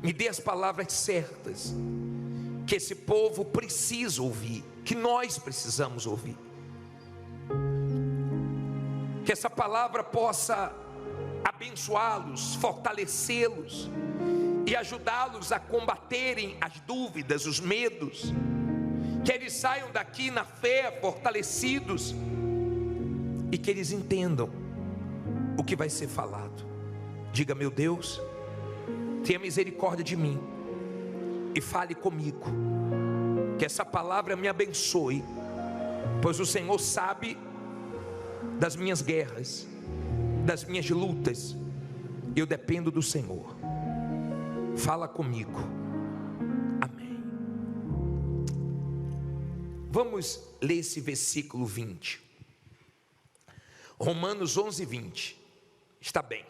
Me dê as palavras certas, que esse povo precisa ouvir, que nós precisamos ouvir. Que essa palavra possa abençoá-los, fortalecê-los e ajudá-los a combaterem as dúvidas, os medos. Que eles saiam daqui na fé, fortalecidos, e que eles entendam o que vai ser falado. Diga: meu Deus, tenha misericórdia de mim e fale comigo. Que essa palavra me abençoe, pois o Senhor sabe das minhas guerras, das minhas lutas. Eu dependo do Senhor. Fala comigo. Amém. Vamos ler esse versículo 20. Romanos 11, 20. Está bem.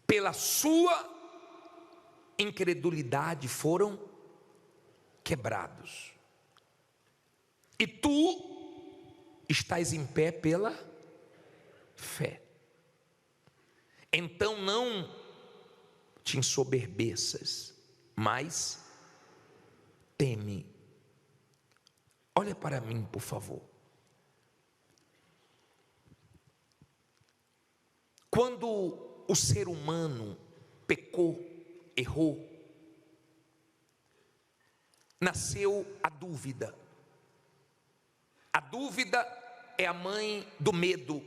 Pela sua incredulidade foram quebrados, e tu estás em pé pela fé. Então não te ensoberbeças, mas teme. Olha para mim, por favor. Quando o ser humano pecou, errou, nasceu a dúvida. A dúvida é a mãe do medo.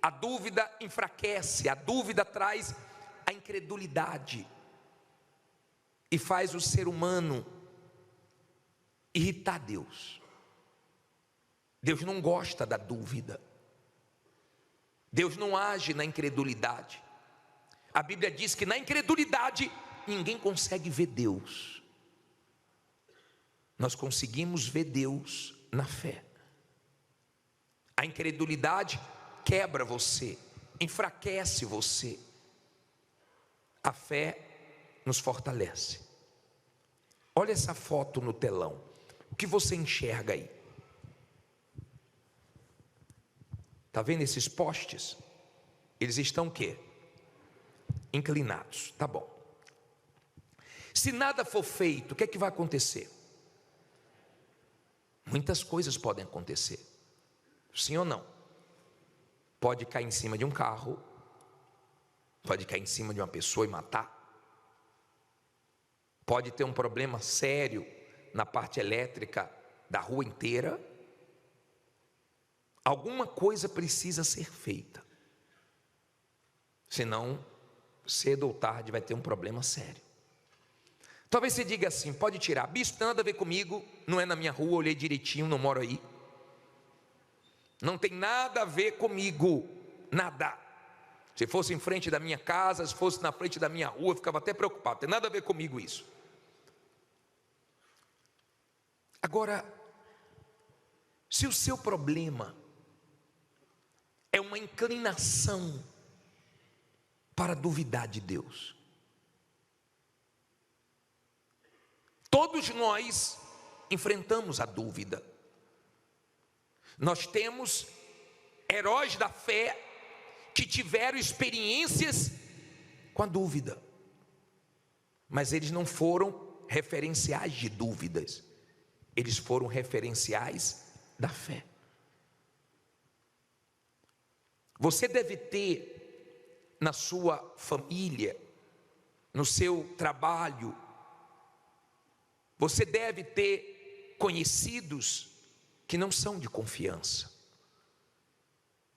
A dúvida enfraquece, a dúvida traz a incredulidade e faz o ser humano irritar Deus. Deus não gosta da dúvida. Deus não age na incredulidade. A Bíblia diz que na incredulidade ninguém consegue ver Deus. Nós conseguimos ver Deus na fé. A incredulidade quebra você, enfraquece você. A fé nos fortalece. Olha essa foto no telão. O que você enxerga aí? Está vendo esses postes? Eles estão o quê? Inclinados. Tá bom. Se nada for feito, o que é que vai acontecer? Muitas coisas podem acontecer. Sim ou não? Pode cair em cima de um carro, pode cair em cima de uma pessoa e matar. Pode ter um problema sério na parte elétrica da rua inteira. Alguma coisa precisa ser feita, senão cedo ou tarde vai ter um problema sério. Talvez você diga assim: pode tirar, bispo, tem nada a ver comigo, não é na minha rua, olhei direitinho, não moro aí. Não tem nada a ver comigo, nada. Se fosse em frente da minha casa, se fosse na frente da minha rua, eu ficava até preocupado, tem nada a ver comigo isso. Agora, se o seu problema é uma inclinação para duvidar de Deus, todos nós enfrentamos a dúvida. Nós temos heróis da fé que tiveram experiências com a dúvida, mas eles não foram referenciais de dúvidas, eles foram referenciais da fé. Você deve ter na sua família, no seu trabalho, você deve ter conhecidos que não são de confiança.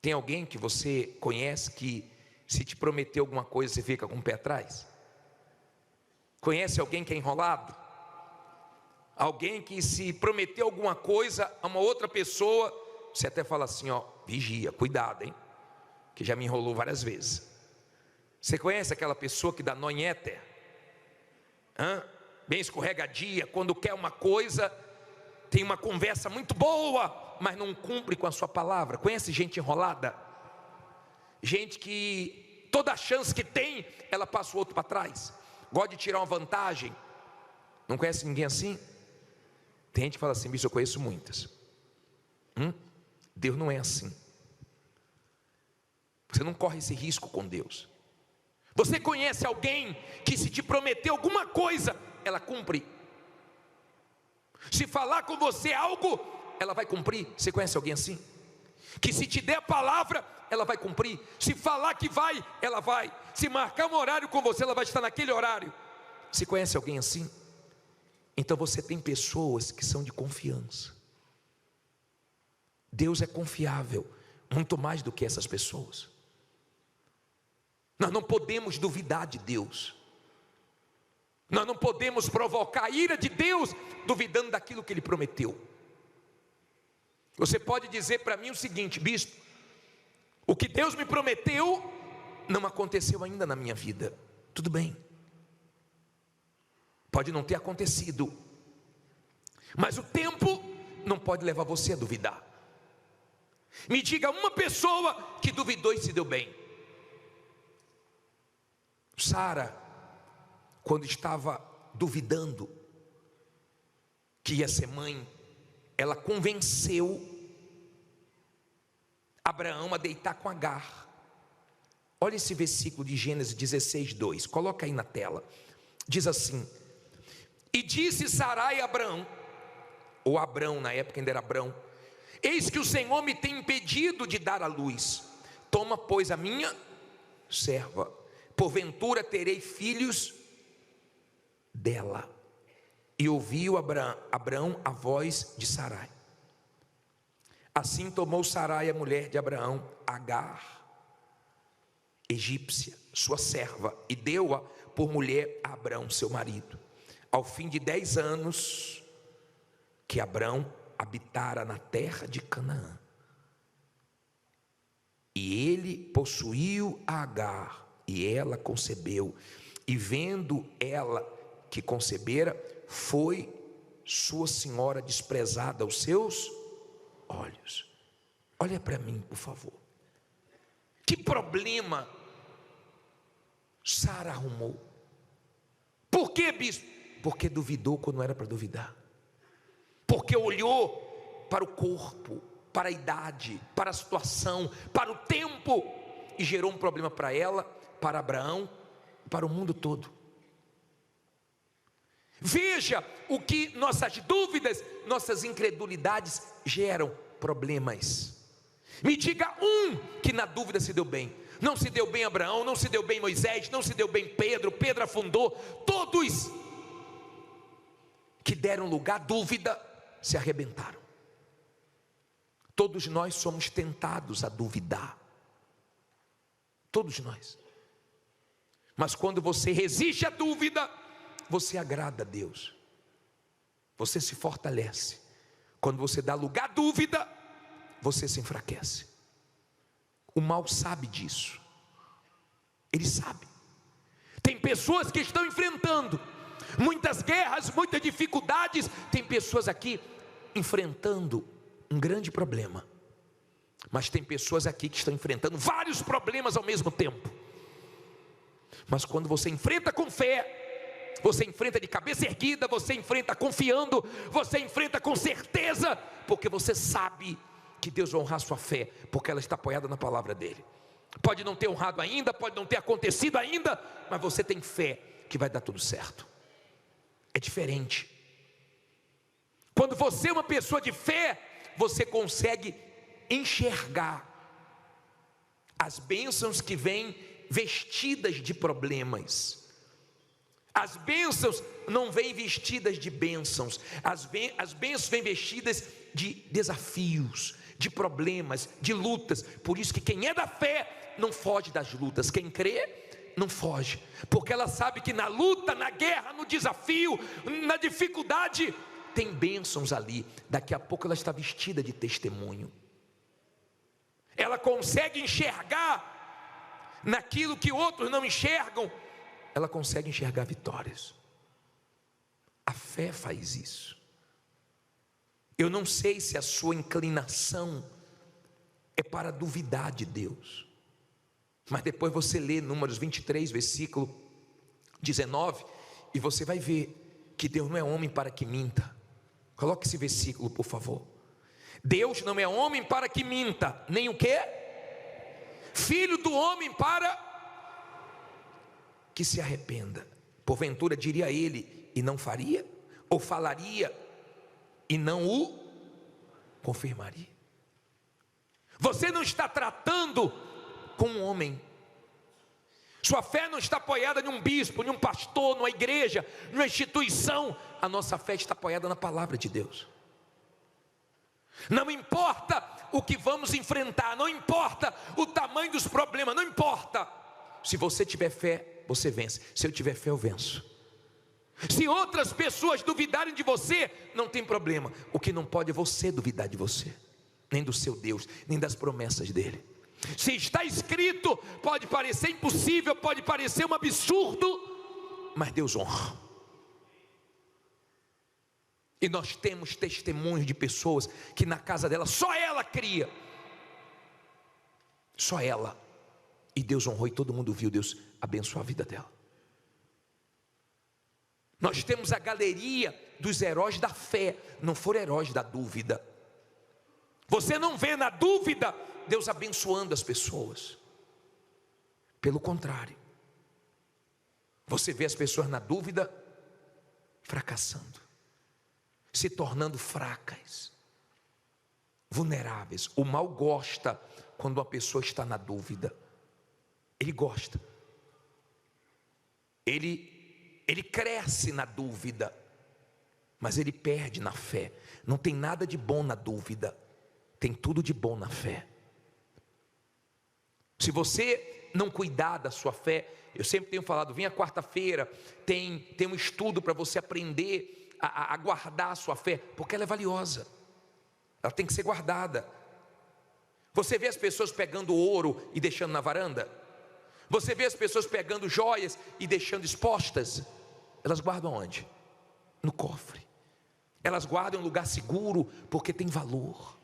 Tem alguém que você conhece que, se te prometer alguma coisa, você fica com o pé atrás? Conhece alguém que é enrolado? Alguém que, se prometer alguma coisa a uma outra pessoa, você até fala assim: ó, vigia, cuidado, hein, que já me enrolou várias vezes. Você conhece aquela pessoa que dá nó em éter? Bem escorregadia, quando quer uma coisa, tem uma conversa muito boa, mas não cumpre com a sua palavra. Conhece gente enrolada? Gente que toda chance que tem, ela passa o outro para trás, gosta de tirar uma vantagem. Não conhece ninguém assim? Tem gente que fala assim: bicho, eu conheço muitas. Deus não é assim. Você não corre esse risco com Deus, Você conhece alguém que se te prometer alguma coisa, ela cumpre? Se falar com você algo, ela vai cumprir? Você conhece alguém assim? Que se te der a palavra, ela vai cumprir. Se falar que vai, ela vai. Se marcar um horário com você, ela vai estar naquele horário. Você conhece alguém assim? Então você tem pessoas que são de confiança. Deus é confiável, muito mais do que essas pessoas. Nós não podemos duvidar de Deus. Nós não podemos provocar a ira de Deus duvidando daquilo que Ele prometeu. Você pode dizer para mim o seguinte: bispo, o que Deus me prometeu não aconteceu ainda na minha vida. Tudo bem, pode não ter acontecido, mas o tempo não pode levar você a duvidar. Me diga uma pessoa que duvidou e se deu bem. Sara, quando estava duvidando que ia ser mãe, ela convenceu Abraão a deitar com Agar. Olha esse versículo de Gênesis 16:2, coloca aí na tela. Diz assim: e disse Sarai a Abraão, ou Abrão, na época ainda era Abrão: eis que o Senhor me tem impedido de dar à luz. Toma, pois, a minha serva, porventura terei filhos dela. E ouviu Abraão a voz de Sarai. Assim tomou Sarai, a mulher de Abraão, Agar, egípcia, sua serva, e deu-a por mulher a Abraão, seu marido. Ao fim de 10 anos que Abraão habitara na terra de Canaã, e ele possuiu a Agar, e ela concebeu, e vendo ela que concebera, foi sua senhora desprezada aos seus olhos. Olha para mim, por favor. Que problema Sara arrumou? Por que, bispo? Porque duvidou quando era para duvidar. Porque olhou para o corpo, para a idade, para a situação, para o tempo, e gerou um problema para ela, para Abraão, para o mundo todo. Veja o que nossas dúvidas, nossas incredulidades geram problemas. Me diga um que na dúvida se deu bem. Não se deu bem Abraão, não se deu bem Moisés, não se deu bem Pedro, Pedro afundou. Todos que deram lugar à dúvida se arrebentaram. Todos nós somos tentados a duvidar. Todos nós. Mas quando você resiste à dúvida, você agrada a Deus. Você se fortalece. Quando você dá lugar à dúvida, você se enfraquece. O mal sabe disso. Ele sabe. Tem pessoas que estão enfrentando muitas guerras, muitas dificuldades. Tem pessoas aqui enfrentando um grande problema. Mas tem pessoas aqui que estão enfrentando vários problemas ao mesmo tempo. Mas quando você enfrenta com fé, você enfrenta de cabeça erguida, você enfrenta confiando, você enfrenta com certeza, porque você sabe que Deus vai honrar sua fé, porque ela está apoiada na palavra dele. Pode não ter honrado ainda, pode não ter acontecido ainda, mas você tem fé que vai dar tudo certo. É diferente. Quando você é uma pessoa de fé, você consegue enxergar as bênçãos que vêm vestidas de problemas. As bênçãos não vêm vestidas de bênçãos, as bênçãos vêm vestidas de desafios, de problemas, de lutas. Por isso que quem é da fé não foge das lutas, quem crê não foge, porque ela sabe que na luta, na guerra, no desafio, na dificuldade, tem bênçãos ali. Daqui a pouco ela está vestida de testemunho. Ela consegue enxergar naquilo que outros não enxergam. Ela consegue enxergar vitórias. A fé faz isso. Eu não sei se a sua inclinação é para duvidar de Deus, mas depois você lê Números 23, versículo 19, e você vai ver que Deus não é homem para que minta. Coloque esse versículo, por favor. Deus não é homem para que minta, nem o quê? Filho do homem para que se arrependa. Porventura diria ele e não faria? Ou falaria e não o confirmaria? Você não está tratando com um homem. Sua fé não está apoiada em um bispo, em um pastor, numa igreja, numa instituição. A nossa fé está apoiada na palavra de Deus. Não importa o que vamos enfrentar, não importa o tamanho dos problemas, não importa. Se você tiver fé, você vence. Se eu tiver fé, eu venço. Se outras pessoas duvidarem de você, não tem problema. O que não pode é você duvidar de você, nem do seu Deus, nem das promessas dele. Se está escrito, pode parecer impossível, pode parecer um absurdo, mas Deus honra. E nós temos testemunhos de pessoas que na casa dela, só ela cria. Só ela. E Deus honrou e todo mundo viu Deus abençoar a vida dela. Nós temos a galeria dos heróis da fé, não foram heróis da dúvida. Você não vê na dúvida Deus abençoando as pessoas. Pelo contrário, você vê as pessoas na dúvida fracassando, se tornando fracas, vulneráveis. O mal gosta quando uma pessoa está na dúvida. Ele gosta. Ele cresce na dúvida, mas ele perde na fé. Não tem nada de bom na dúvida, tem tudo de bom na fé. Se você não cuidar da sua fé, eu sempre tenho falado, vem a quarta-feira, tem um estudo para você aprender a guardar a sua fé, porque ela é valiosa, ela tem que ser guardada. Você vê as pessoas pegando ouro e deixando na varanda? Você vê as pessoas pegando joias e deixando expostas? Elas guardam onde? No cofre. Elas guardam em um lugar seguro, porque tem valor.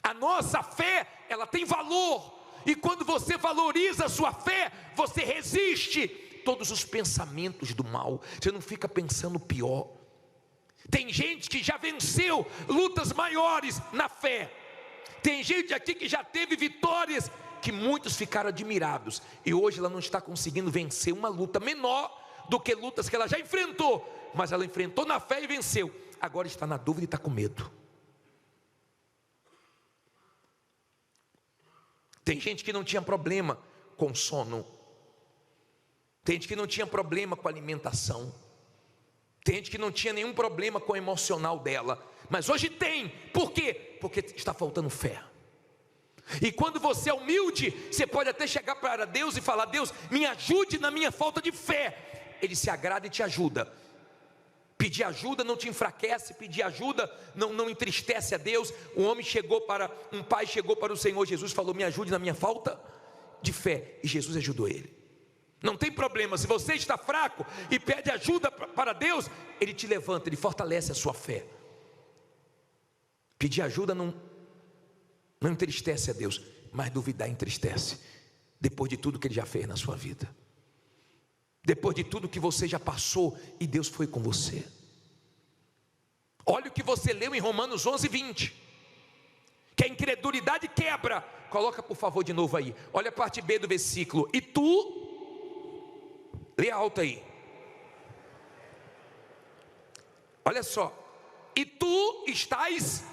A nossa fé, ela tem valor. E quando você valoriza a sua fé, você resiste todos os pensamentos do mal. Você não fica pensando pior. Tem gente que já venceu lutas maiores na fé. Tem gente aqui que já teve vitórias que muitos ficaram admirados, e hoje ela não está conseguindo vencer uma luta menor do que lutas que ela já enfrentou, mas ela enfrentou na fé e venceu. Agora está na dúvida e está com medo. Tem gente que não tinha problema com sono, tem gente que não tinha problema com alimentação, tem gente que não tinha nenhum problema com o emocional dela, mas hoje tem. Por quê? Porque está faltando fé. E quando você é humilde, você pode até chegar para Deus e falar: Deus, me ajude na minha falta de fé. Ele se agrada e te ajuda. Pedir ajuda não te enfraquece, pedir ajuda não entristece a Deus. Um pai chegou para o Senhor Jesus e falou: me ajude na minha falta de fé. E Jesus ajudou ele. Não tem problema, se você está fraco e pede ajuda para Deus, Ele te levanta, Ele fortalece a sua fé. Pedir ajuda não entristece a Deus, mas duvidar entristece. Depois de tudo que Ele já fez na sua vida, depois de tudo que você já passou, e Deus foi com você. Olha o que você leu em Romanos 11:20, que a incredulidade quebra. Coloca por favor de novo aí, olha a parte B do versículo. E tu, lê alto aí, olha só, e tu estás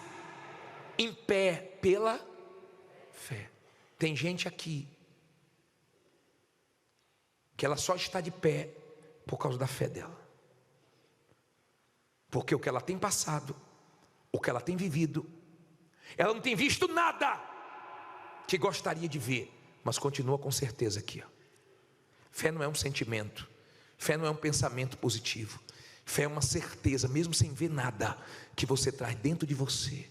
em pé pela fé. Tem gente aqui que ela só está de pé por causa da fé dela, porque o que ela tem passado, o que ela tem vivido, ela não tem visto nada que gostaria de ver, mas continua com certeza aqui, ó. Fé não é um sentimento, fé não é um pensamento positivo, fé é uma certeza, mesmo sem ver nada, que você traz dentro de você.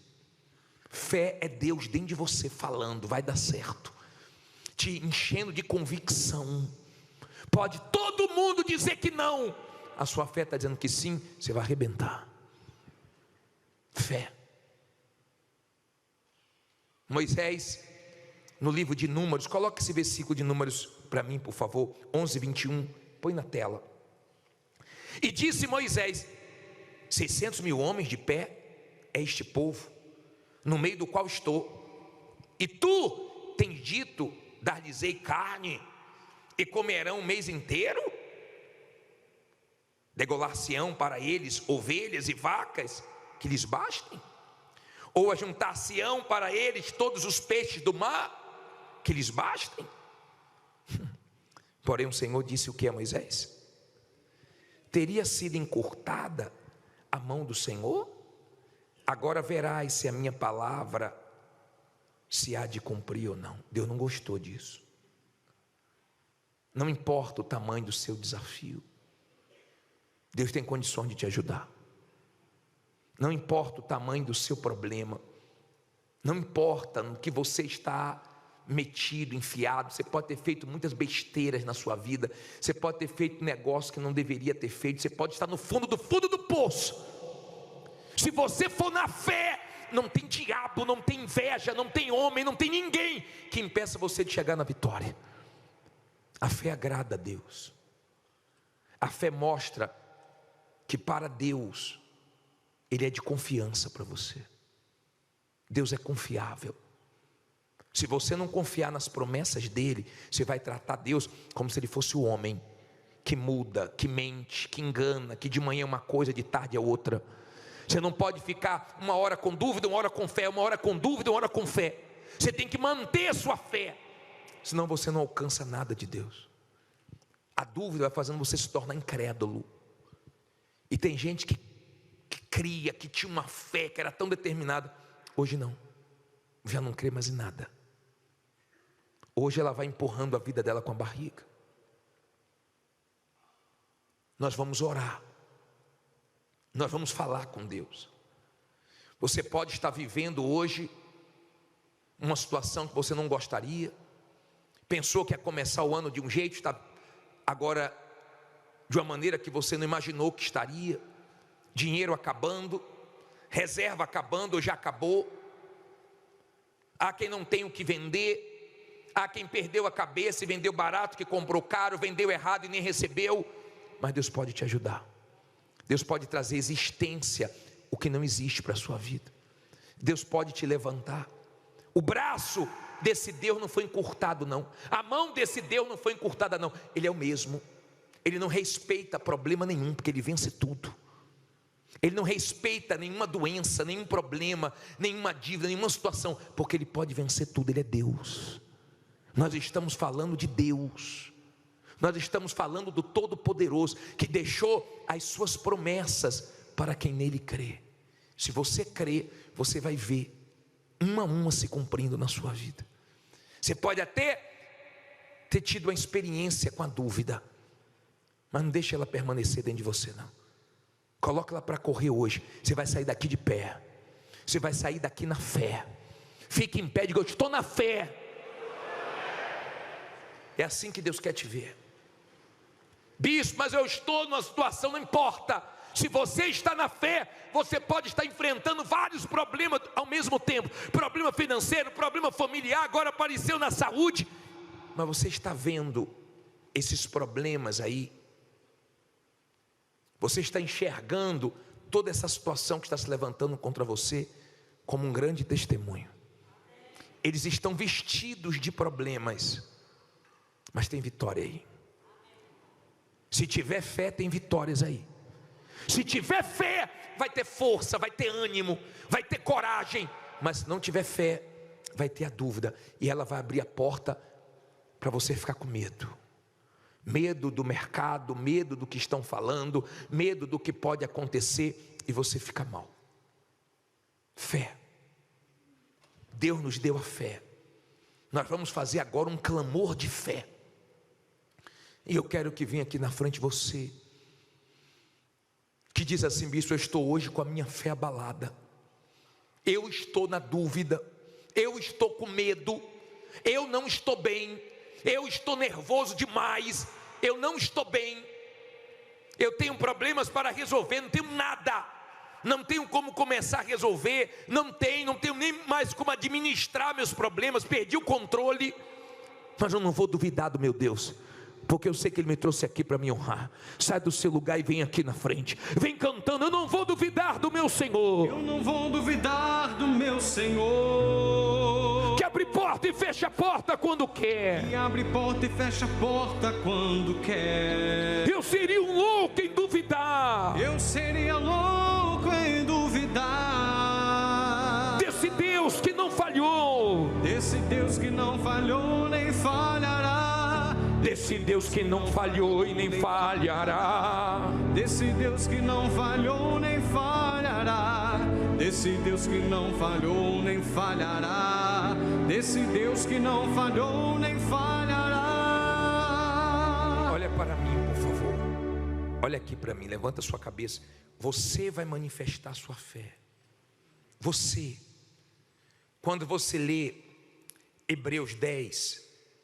Fé é Deus dentro de você falando: vai dar certo, te enchendo de convicção. Pode todo mundo dizer que não, a sua fé está dizendo que sim, você vai arrebentar. Fé. Moisés, no livro de Números, coloca esse versículo de Números para mim, por favor, 11:21, põe na tela. E disse Moisés: 600 mil homens de pé é este povo, no meio do qual estou, e tu tens dito: dar-lhes-ei carne, e comerão um mês inteiro? Degolar-se-ão para eles ovelhas e vacas que lhes bastem? Ou ajuntar-se-ão para eles todos os peixes do mar que lhes bastem? Porém o Senhor disse o que a Moisés? Teria sido encurtada a mão do Senhor? Agora verás se a minha palavra se há de cumprir ou não. Deus não gostou disso. Não importa o tamanho do seu desafio, Deus tem condições de te ajudar. Não importa o tamanho do seu problema, não importa no que você está metido, enfiado. Você pode ter feito muitas besteiras na sua vida, você pode ter feito negócio que não deveria ter feito, você pode estar no fundo do poço. Se você for na fé, não tem diabo, não tem inveja, não tem homem, não tem ninguém que impeça você de chegar na vitória. A fé agrada a Deus. A fé mostra que para Deus Ele é de confiança para você. Deus é confiável. Se você não confiar nas promessas dEle, você vai tratar Deus como se Ele fosse o homem que muda, que mente, que engana, que de manhã é uma coisa, de tarde é outra. Você não pode ficar uma hora com dúvida, uma hora com fé, uma hora com dúvida, uma hora com fé. Você tem que manter a sua fé, senão você não alcança nada de Deus. A dúvida vai fazendo você se tornar incrédulo. E tem gente que cria, que tinha uma fé, que era tão determinada, hoje não, já não crê mais em nada. Hoje ela vai empurrando a vida dela com a barriga. Nós vamos orar, nós vamos falar com Deus. Você pode estar vivendo hoje uma situação que você não gostaria, pensou que ia começar o ano de um jeito, está agora de uma maneira que você não imaginou que estaria. Dinheiro acabando, reserva acabando ou já acabou. Há quem não tem o que vender, há quem perdeu a cabeça e vendeu barato, que comprou caro, vendeu errado e nem recebeu. Mas Deus pode te ajudar. Deus pode trazer existência o que não existe para a sua vida. Deus pode te levantar. O braço desse Deus não foi encurtado não, a mão desse Deus não foi encurtada não. Ele é o mesmo. Ele não respeita problema nenhum, porque Ele vence tudo. Ele não respeita nenhuma doença, nenhum problema, nenhuma dívida, nenhuma situação, porque Ele pode vencer tudo. Ele é Deus. Nós estamos falando de Deus. Nós estamos falando do Todo-Poderoso, que deixou as suas promessas para quem nele crê. Se você crê, você vai ver uma a uma se cumprindo na sua vida. Você pode até ter tido uma experiência com a dúvida, mas não deixe ela permanecer dentro de você não. Coloca ela para correr hoje. Você vai sair daqui de pé. Você vai sair daqui na fé. Fique em pé e diga: eu estou na fé. É assim que Deus quer te ver. Bispo, mas eu estou numa situação, não importa. Se você está na fé, você pode estar enfrentando vários problemas ao mesmo tempo. Problema financeiro, problema familiar, agora apareceu na saúde. Mas você está vendo esses problemas aí. Você está enxergando toda essa situação que está se levantando contra você como um grande testemunho. Eles estão vestidos de problemas, mas tem vitória aí. Se tiver fé, tem vitórias aí. Se tiver fé, vai ter força, vai ter ânimo, vai ter coragem. Mas se não tiver fé, vai ter a dúvida, e ela vai abrir a porta para você ficar com medo. Medo do mercado, medo do que estão falando, medo do que pode acontecer, e você fica mal. Fé. Deus nos deu a fé. Nós vamos fazer agora um clamor de fé. E eu quero que venha aqui na frente você, que diz assim: bispo, eu estou hoje com a minha fé abalada. Eu estou na dúvida, eu estou com medo, eu não estou bem, eu estou nervoso demais, eu não estou bem, eu tenho problemas para resolver, não tenho nada, não tenho como começar a resolver, não tenho nem mais como administrar meus problemas, perdi o controle. Mas eu não vou duvidar do meu Deus, porque eu sei que Ele me trouxe aqui para me honrar. Sai do seu lugar e vem aqui na frente. Vem cantando: eu não vou duvidar do meu Senhor. Eu não vou duvidar do meu Senhor. Que abre porta e fecha a porta quando quer. Que abre porta e fecha a porta quando quer. Eu seria um louco em duvidar. desse Deus que não falhou e nem falhará. Desse Deus que não falhou nem falhará. Desse Deus que não falhou nem falhará. Desse Deus que não falhou nem falhará. Olha para mim, por favor. Olha aqui para mim, levanta sua cabeça. Você vai manifestar sua fé. Você. Quando você lê Hebreus 10,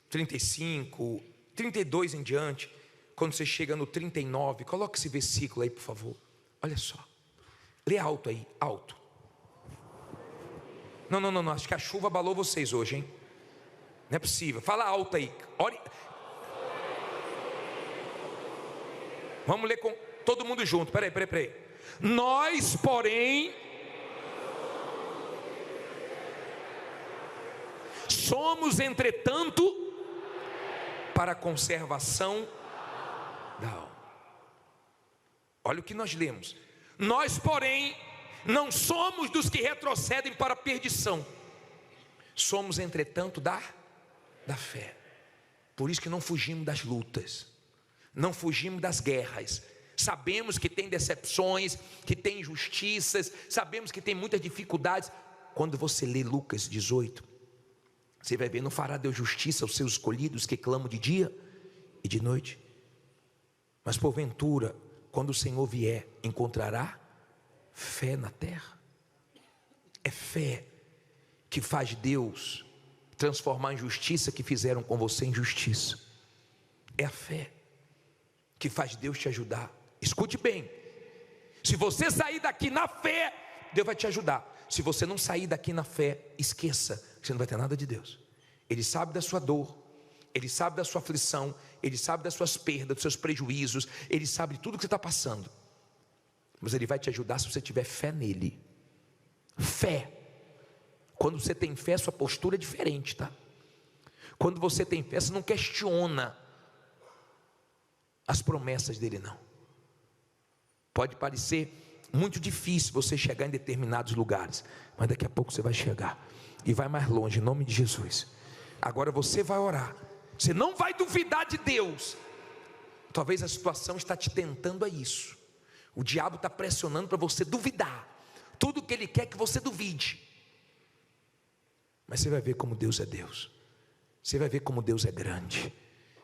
35, 32 em diante, quando você chega no 39, coloque esse versículo aí, por favor. Olha só. Lê alto aí, alto. Não, acho que a chuva abalou vocês hoje, hein? Não é possível. Fala alto aí. Olha. Vamos ler com todo mundo junto. Peraí. Nós, porém, somos, entretanto, para a conservação da alma. Olha o que nós lemos. Nós, porém, não somos dos que retrocedem para a perdição. Somos, entretanto, da fé. Por isso que não fugimos das lutas, não fugimos das guerras. Sabemos que tem decepções, que tem injustiças, sabemos que tem muitas dificuldades. Quando você lê Lucas 18, você vai ver: não fará Deus justiça aos seus escolhidos que clamam de dia e de noite? Mas porventura, quando o Senhor vier, encontrará fé na terra? É fé que faz Deus transformar a injustiça que fizeram com você em justiça. É a fé que faz Deus te ajudar. Escute bem: se você sair daqui na fé, Deus vai te ajudar. Se você não sair daqui na fé, esqueça, você não vai ter nada de Deus. Ele sabe da sua dor, Ele sabe da sua aflição, Ele sabe das suas perdas, dos seus prejuízos, Ele sabe de tudo que você está passando. Mas Ele vai te ajudar se você tiver fé nele. Fé. Quando você tem fé, sua postura é diferente, tá? Quando você tem fé, você não questiona as promessas dele, não. Pode parecer muito difícil você chegar em determinados lugares, mas daqui a pouco você vai chegar e vai mais longe, em nome de Jesus. Agora você vai orar, você não vai duvidar de Deus. Talvez a situação está te tentando a isso. O diabo está pressionando para você duvidar. Tudo que ele quer é que você duvide. Mas você vai ver como Deus é Deus. Você vai ver como Deus é grande.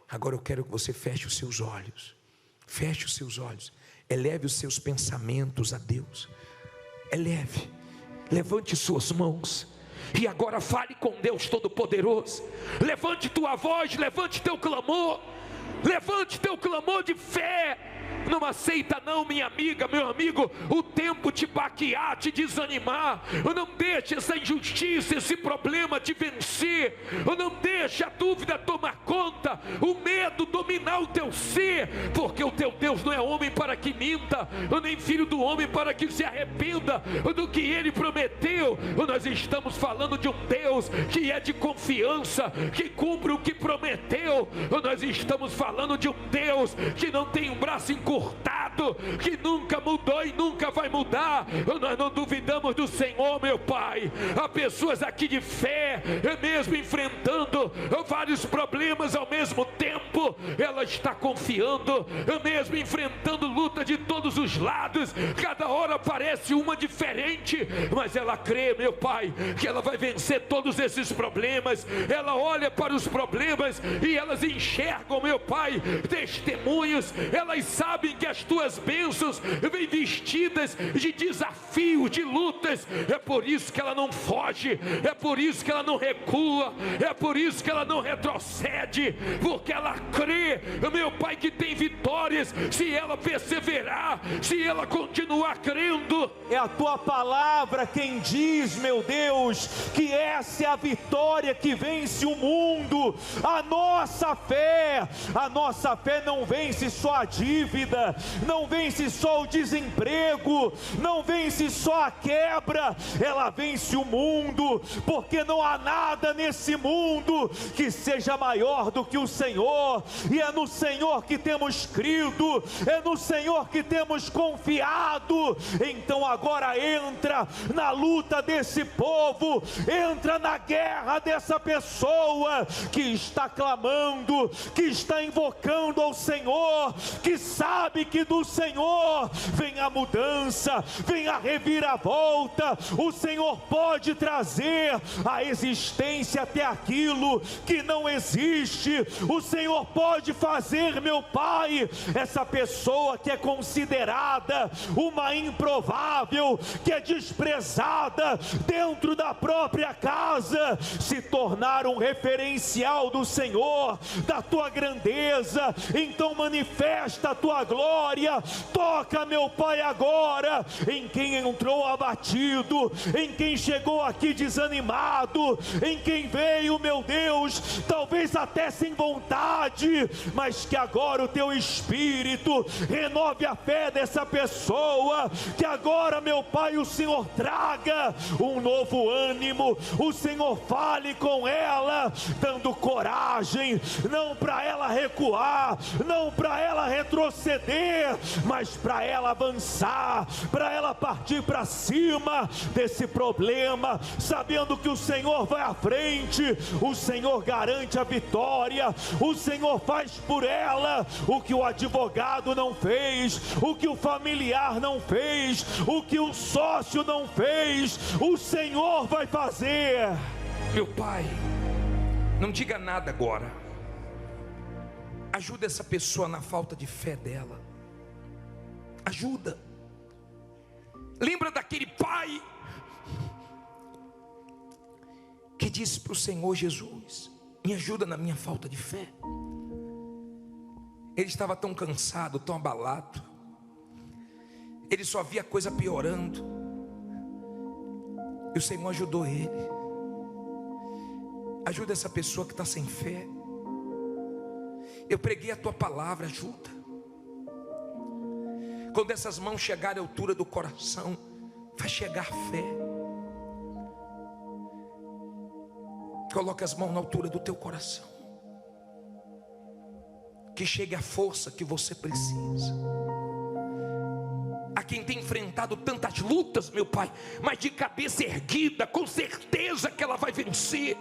Agora eu quero que você feche os seus olhos. Feche os seus olhos. Eleve os seus pensamentos a Deus. Eleve. Levante suas mãos. E agora fale com Deus Todo-Poderoso. Levante tua voz, levante teu clamor. Levante teu clamor de fé. Não aceita não, minha amiga, meu amigo, o tempo te baquear, te desanimar. Não deixe essa injustiça, esse problema te vencer. Não deixe a dúvida tomar conta, o medo dominar o teu ser. Porque o teu Deus não é homem para que minta, nem filho do homem para que se arrependa do que ele prometeu. Nós estamos falando de um Deus que é de confiança, que cumpre o que prometeu. Nós estamos falando de um Deus que não tem um braço encurtado, que nunca mudou e nunca vai mudar. Nós não duvidamos do Senhor, meu Pai. Há pessoas aqui de fé, mesmo enfrentando vários problemas ao mesmo tempo, ela está confiando, mesmo enfrentando luta de todos os lados, cada hora parece uma diferente, mas ela crê, meu Pai, que ela vai vencer todos esses problemas. Ela olha para os problemas e elas enxergam, meu Pai, testemunhos. Elas sabem que as tuas bênçãos vêm vestidas de desafios, de lutas. É por isso que ela não foge, é por isso que ela não recua, é por isso que ela não retrocede, porque ela crê, meu Pai, que tem vitórias se ela perseverar, se ela continuar crendo. É a tua palavra quem diz, meu Deus, que essa é a vitória que vence o mundo. A nossa fé não vence só a dívida, não vence só o desemprego, não vence só a quebra, ela vence o mundo, porque não há nada nesse mundo que seja maior do que o Senhor. E é no Senhor que temos crido, é no Senhor que temos temos confiado. Então agora entra na luta desse povo, entra na guerra dessa pessoa que está clamando, que está invocando ao Senhor, que sabe que do Senhor vem a mudança, vem a reviravolta. O Senhor pode trazer a existência até aquilo que não existe. O Senhor pode fazer, meu Pai, essa pessoa que é considerada uma improvável, que é desprezada dentro da própria casa, se tornar um referencial do Senhor, da tua grandeza. Então manifesta a tua glória, toca, meu Pai, agora em quem entrou abatido, em quem chegou aqui desanimado, em quem veio, meu Deus, talvez até sem vontade, mas que agora o teu Espírito renove a fé dessa pessoa, que agora, meu Pai, o Senhor traga um novo ânimo, o Senhor fale com ela, dando coragem, não para ela recuar, não para ela retroceder, mas para ela avançar, para ela partir para cima desse problema, sabendo que o Senhor vai à frente, o Senhor garante a vitória, o Senhor faz por ela o que o advogado não fez, o que o familiar não fez, o que o sócio não fez, o Senhor vai fazer. Meu Pai, não diga nada agora, ajuda essa pessoa na falta de fé dela, ajuda. Lembra daquele pai que disse para o Senhor Jesus: me ajuda na minha falta de fé. Ele estava tão cansado, tão abalado, ele só via a coisa piorando, e o Senhor ajudou ele. Ajuda essa pessoa que está sem fé. Eu preguei a tua palavra, ajuda. Quando essas mãos chegarem à altura do coração, vai chegar fé. Coloca as mãos na altura do teu coração, que chegue a força que você precisa. A quem tem enfrentado tantas lutas, meu Pai, mas de cabeça erguida, com certeza que ela vai vencer.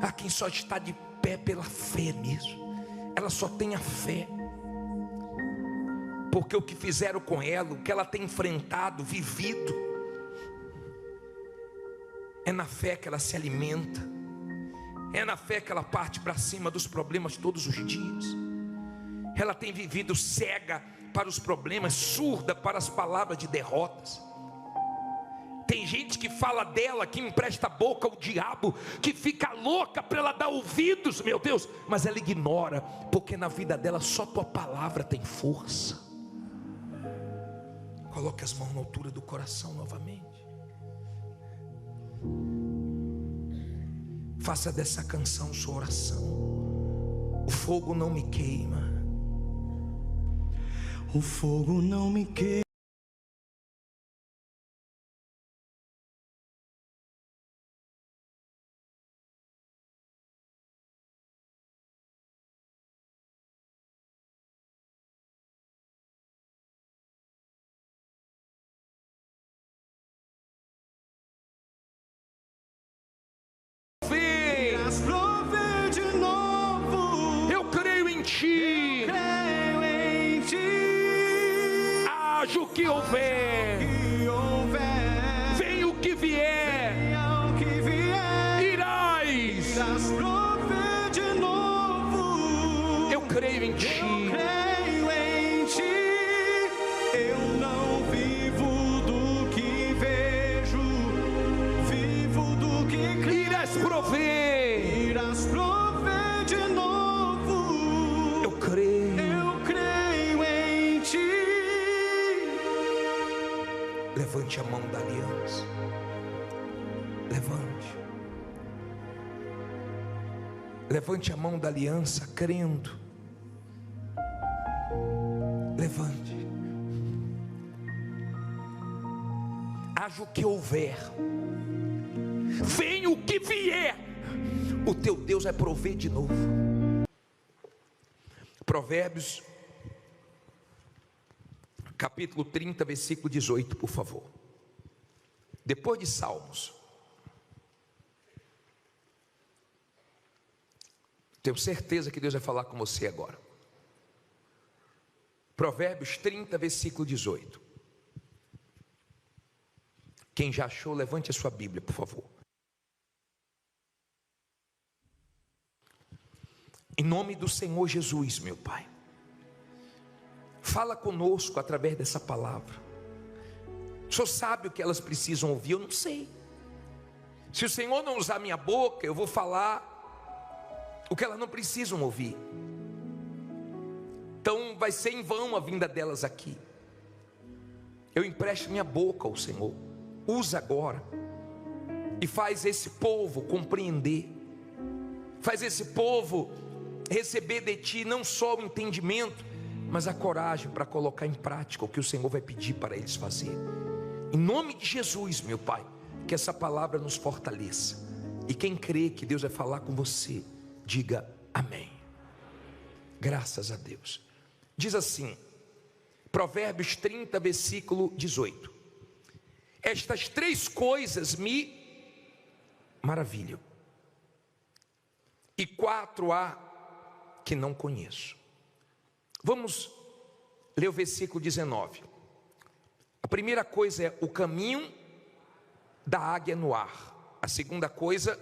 A quem só está de pé pela fé mesmo, ela só tem a fé, porque o que fizeram com ela, o que ela tem enfrentado, vivido, é na fé que ela se alimenta, é na fé que ela parte para cima dos problemas todos os dias. Ela tem vivido cega para os problemas, surda para as palavras de derrotas. Tem gente que fala dela, que empresta a boca ao diabo, que fica louca para ela dar ouvidos, meu Deus, mas ela ignora, porque na vida dela só tua palavra tem força. Coloque as mãos na altura do coração novamente. Faça dessa canção sua oração. O fogo não me queima, o fogo não me queima. Prove de novo. Eu creio em ti. Eu creio em ti. Haja o que houver, venha o que vier, irás prover de novo. Eu creio em ti. Eu creio em ti. Eu não vivo do que vejo, vivo do que creio. Irás prover, Irás prover de novo. eu creio. Eu creio em ti. Levante a mão da aliança. Levante. Levante a mão da aliança, crendo. Levante. Haja o que houver, venha o que vier, o teu Deus vai prover de novo. Provérbios capítulo 30, versículo 18, por favor. Depois de Salmos. Tenho certeza que Deus vai falar com você agora. Provérbios 30, versículo 18. Quem já achou, levante a sua Bíblia, por favor. Em nome do Senhor Jesus, meu Pai, fala conosco através dessa palavra. O Senhor sabe o que elas precisam ouvir, eu não sei. Se o Senhor não usar minha boca, eu vou falar o que elas não precisam ouvir. Então vai ser em vão a vinda delas aqui. Eu empresto minha boca ao Senhor. Usa agora e faz esse povo compreender, faz esse povo receber de Ti não só o entendimento, mas a coragem para colocar em prática o que o Senhor vai pedir para eles fazer. Em nome de Jesus, meu Pai, que essa palavra nos fortaleça. E quem crê que Deus vai falar com você, diga amém. Graças a Deus. Diz assim, Provérbios 30, versículo 18. Estas três coisas me maravilham, e quatro há que não conheço. Vamos ler o versículo 19. A primeira coisa é o caminho da águia no ar. A segunda coisa,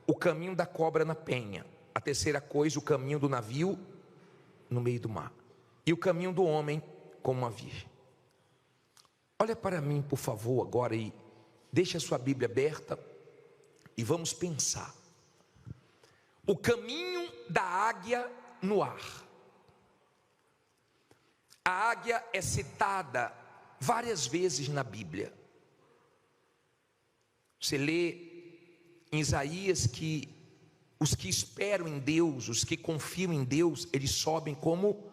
o caminho da cobra na penha. A terceira coisa, o caminho do navio no meio do mar. E o caminho do homem como uma virgem. Olha para mim, por favor, agora e deixe a sua Bíblia aberta e vamos pensar. O caminho da águia no ar. A águia é citada várias vezes na Bíblia. Você lê em Isaías que os que esperam em Deus, os que confiam em Deus, eles sobem como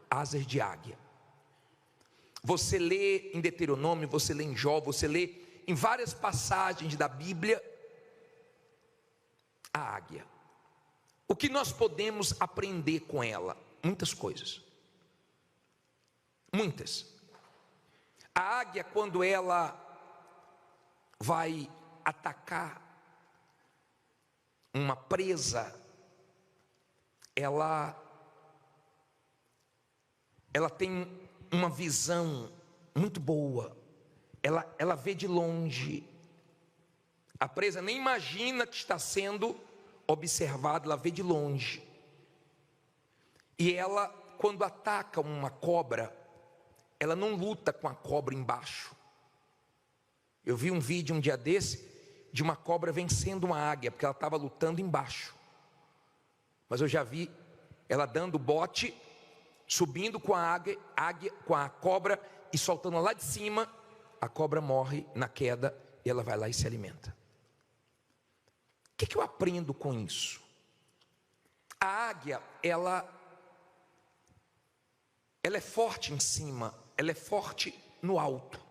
asas de águia. Você lê em Deuteronômio, você lê em Jó, você lê em várias passagens da Bíblia a águia. O que nós podemos aprender com ela? Muitas coisas. Muitas. A águia, quando ela vai atacar uma presa, ela tem uma visão muito boa. Ela vê de longe. A presa nem imagina que está sendo observada, ela vê de longe. E ela, quando ataca uma cobra, ela não luta com a cobra embaixo. Eu vi um vídeo um dia desse de uma cobra vencendo uma águia, porque ela estava lutando embaixo. Mas eu já vi ela dando bote, subindo com a águia, com a cobra e soltando lá de cima. A cobra morre na queda e ela vai lá e se alimenta. O que eu aprendo com isso? A águia, ela é forte em cima, ela é forte no alto.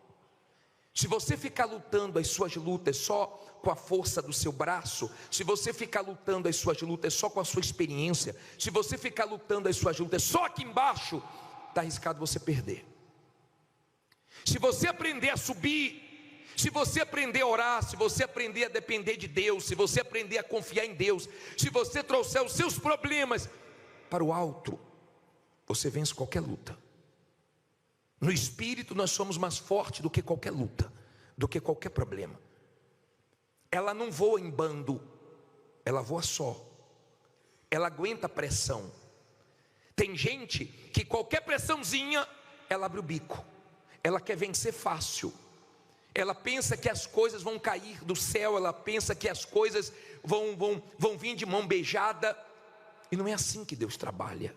Se você ficar lutando as suas lutas só com a força do seu braço, se você ficar lutando as suas lutas só com a sua experiência, se você ficar lutando as suas lutas só aqui embaixo, está arriscado você perder. Se você aprender a subir, se você aprender a orar, se você aprender a depender de Deus, se você aprender a confiar em Deus, se você trouxer os seus problemas para o alto, você vence qualquer luta. No espírito nós somos mais fortes do que qualquer luta, do que qualquer problema. Ela não voa em bando, ela voa só. Ela aguenta a pressão. Tem gente que qualquer pressãozinha, ela abre o bico. Ela quer vencer fácil. Ela pensa que as coisas vão cair do céu, ela pensa que as coisas vão vir de mão beijada. E não é assim que Deus trabalha.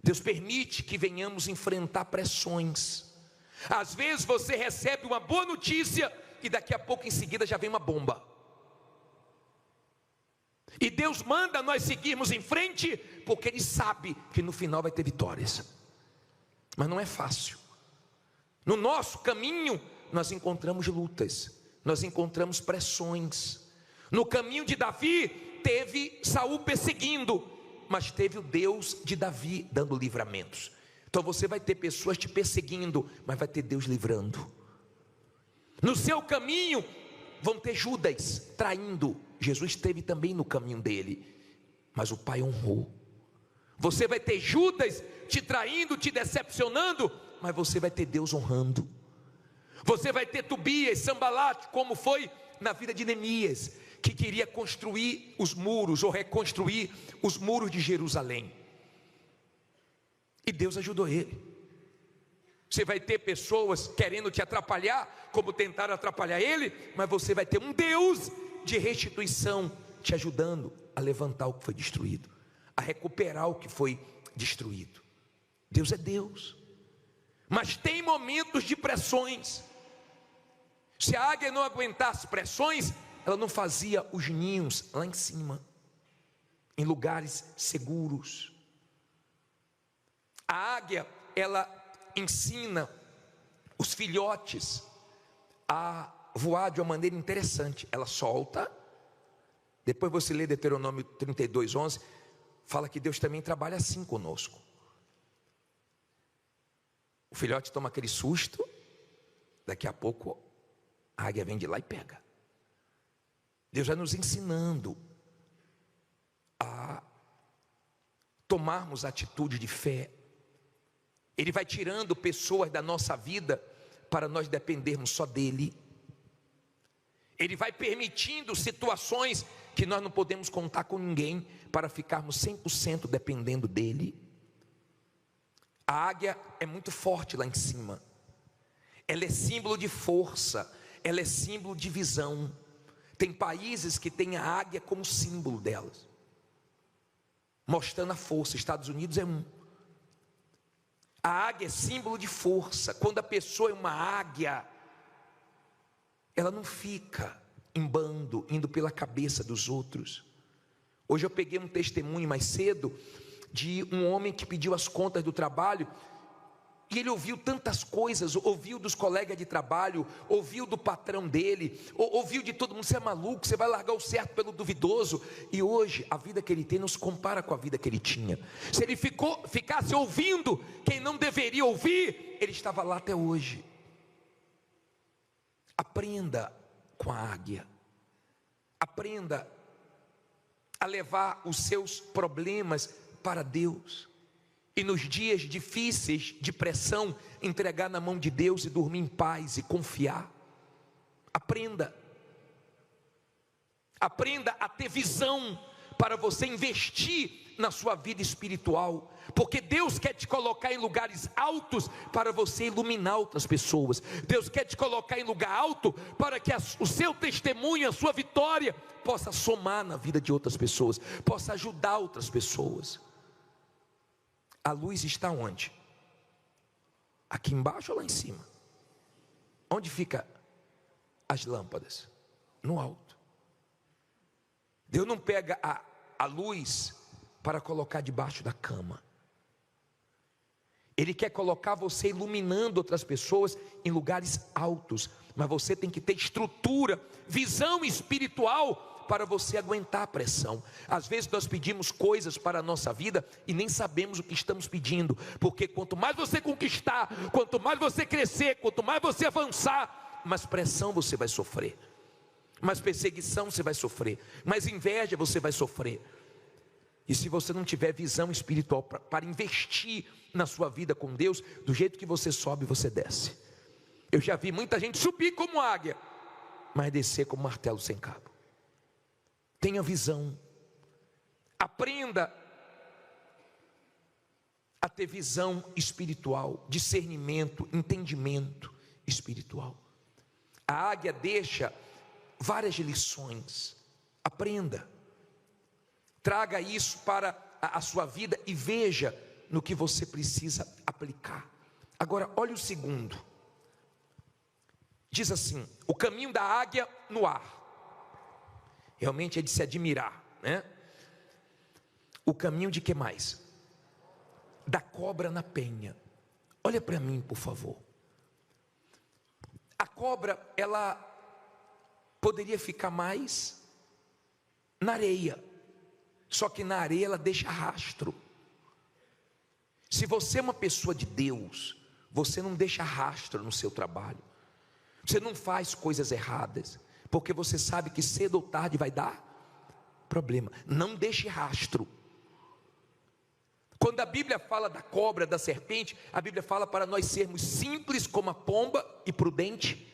Deus permite que venhamos enfrentar pressões. Às vezes você recebe uma boa notícia e daqui a pouco em seguida já vem uma bomba. E Deus manda nós seguirmos em frente, porque Ele sabe que no final vai ter vitórias. Mas não é fácil. No nosso caminho nós encontramos lutas, nós encontramos pressões. No caminho de Davi teve Saul perseguindo, mas teve o Deus de Davi dando livramentos. Então você vai ter pessoas te perseguindo, mas vai ter Deus livrando. No seu caminho vão ter Judas traindo. Jesus esteve também no caminho dele, mas o Pai honrou. Você vai ter Judas te traindo, te decepcionando, mas você vai ter Deus honrando. Você vai ter Tobias, Sambalate, como foi na vida de Neemias, que queria construir os muros ou reconstruir os muros de Jerusalém. E Deus ajudou ele. Você vai ter pessoas querendo te atrapalhar, como tentaram atrapalhar ele, mas você vai ter um Deus de restituição te ajudando a levantar o que foi destruído, a recuperar o que foi destruído. Deus é Deus. Mas tem momentos de pressões. Se a águia não aguentasse pressões, ela não fazia os ninhos lá em cima, em lugares seguros. A águia, ela ensina os filhotes a voar de uma maneira interessante. Ela solta, depois você lê Deuteronômio 32:11, fala que Deus também trabalha assim conosco. O filhote toma aquele susto, daqui a pouco a águia vem de lá e pega. Deus vai nos ensinando a tomarmos atitude de fé. Ele vai tirando pessoas da nossa vida para nós dependermos só dele. Ele vai permitindo situações que nós não podemos contar com ninguém para ficarmos 100% dependendo dele. A águia é muito forte lá em cima. Ela é símbolo de força, ela é símbolo de visão. Tem países que têm a águia como símbolo delas, mostrando a força. Estados Unidos é um. A águia é símbolo de força. Quando a pessoa é uma águia, ela não fica em bando, indo pela cabeça dos outros. Hoje eu peguei um testemunho mais cedo de um homem que pediu as contas do trabalho, e ele ouviu tantas coisas, ouviu dos colegas de trabalho, ouviu do patrão dele, ouviu de todo mundo: você é maluco, você vai largar o certo pelo duvidoso. E hoje a vida que ele tem não se compara com a vida que ele tinha. Se ele ficasse ouvindo quem não deveria ouvir, ele estava lá até hoje. Aprenda com a águia. Aprenda a levar os seus problemas para Deus. E nos dias difíceis de pressão, entregar na mão de Deus e dormir em paz e confiar. Aprenda. Aprenda a ter visão para você investir na sua vida espiritual. Porque Deus quer te colocar em lugares altos para você iluminar outras pessoas. Deus quer te colocar em lugar alto para que o seu testemunho, a sua vitória possa somar na vida de outras pessoas, possa ajudar outras pessoas. A luz está onde? Aqui embaixo ou lá em cima? Onde fica as lâmpadas? No alto. Deus não pega a luz para colocar debaixo da cama. Ele quer colocar você iluminando outras pessoas em lugares altos, mas você tem que ter estrutura, visão espiritual para você aguentar a pressão. Às vezes nós pedimos coisas para a nossa vida e nem sabemos o que estamos pedindo, porque quanto mais você conquistar, quanto mais você crescer, quanto mais você avançar, mais pressão você vai sofrer, mais perseguição você vai sofrer, mais inveja você vai sofrer. E se você não tiver visão espiritual para investir na sua vida com Deus, do jeito que você sobe, você desce. Eu já vi muita gente subir como águia, mas descer como martelo sem cabo. Tenha visão. Aprenda a ter visão espiritual, discernimento, entendimento espiritual. A águia deixa várias lições. Aprenda. Traga isso para a sua vida e veja no que você precisa aplicar. Agora, olha o segundo. Diz assim: o caminho da águia no ar. Realmente é de se admirar, né? O caminho de que mais? Da cobra na penha. Olha para mim, por favor. A cobra, ela poderia ficar mais na areia, só que na areia ela deixa rastro. Se você é uma pessoa de Deus, você não deixa rastro no seu trabalho, você não faz coisas erradas, porque você sabe que cedo ou tarde vai dar problema. Não deixe rastro. Quando a Bíblia fala da cobra, da serpente, a Bíblia fala para nós sermos simples como a pomba e prudente